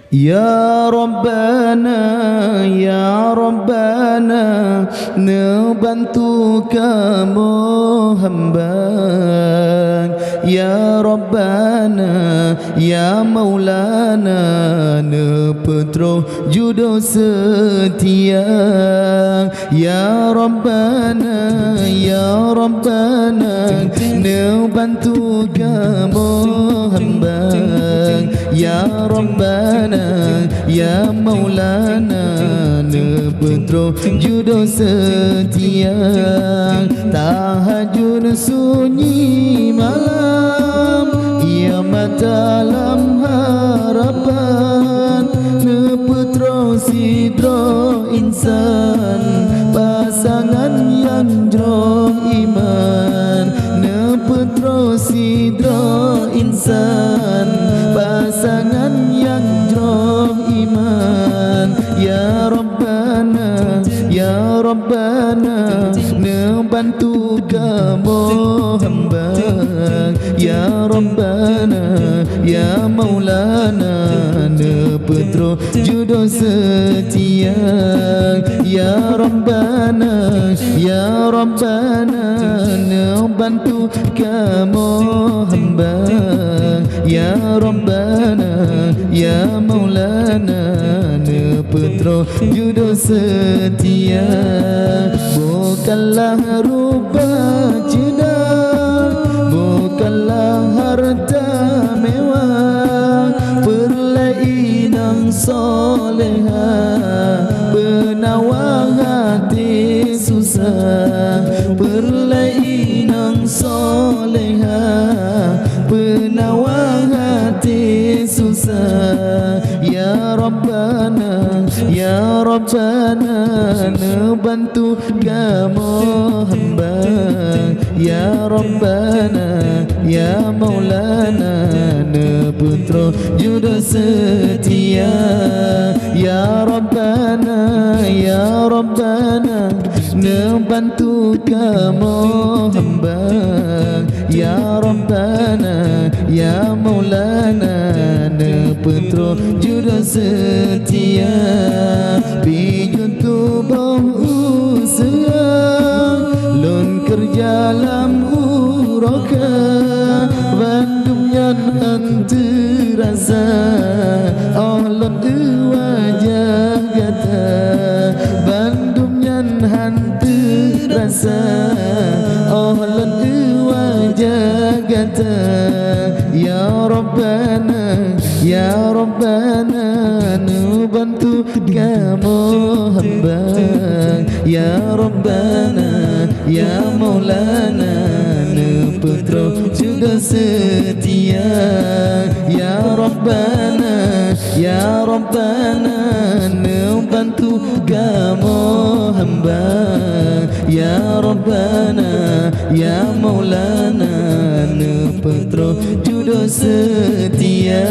Ya Rabbana, Ya Rabbana, ngebantu kamu hamba. Ya Rabbana, Ya Maulana, nepetro judo setia. Ya Rabbana, Ya Rabbana, ngebantu kamu hamba. Ya Rabbana, Ya Maulana, nepetro judo setia. Tahajud sunyi malam, ia dalam harapan. Nepetro sidro insan, pasangan yang jroh iman. Nepetro sidro insan, pasangan yang jroh iman. Ya Rabbana, Ya Rabbana, ngebantu kamu hamba. Ya Rabbana, Ya Maulana, nepetro judo setia. Ya Rabbana, Ya Rabbana, ngebantu kamu hamba. Ya Rabbana, Ya Maulana, nepetro judo setia. Bukanlah rubah jedar, bukanlah harta mewah, perlainan soleha, penawar hati susah. Perlainan soleha, penawar hati susah. Ya Rabbana, Ya Rabbana, nebantu kamu hamba. Ya Rabbana, Ya Maulana, nepetro judo setia. Ya Rabbana, Ya Rabbana, nebantu kamu hamba. Ya Rabbana, Ya Maulana, nepetro judo setia. Bijun tubuh usaha, lon kerja lam uroka, bandung yang anterasa. Allah wajah kata, bandung yang anterasa. Allah wajah kata. Ya Rabbana, Ya Rabbana, nebantu kamu hamba. Ya Rabbana, Ya Maulana, nepetro judo setia. Ya Rabbana, Ya Rabbana, nebantu kamu hamba. Ya Rabbana, Ya Maulana, nepetro judo setia.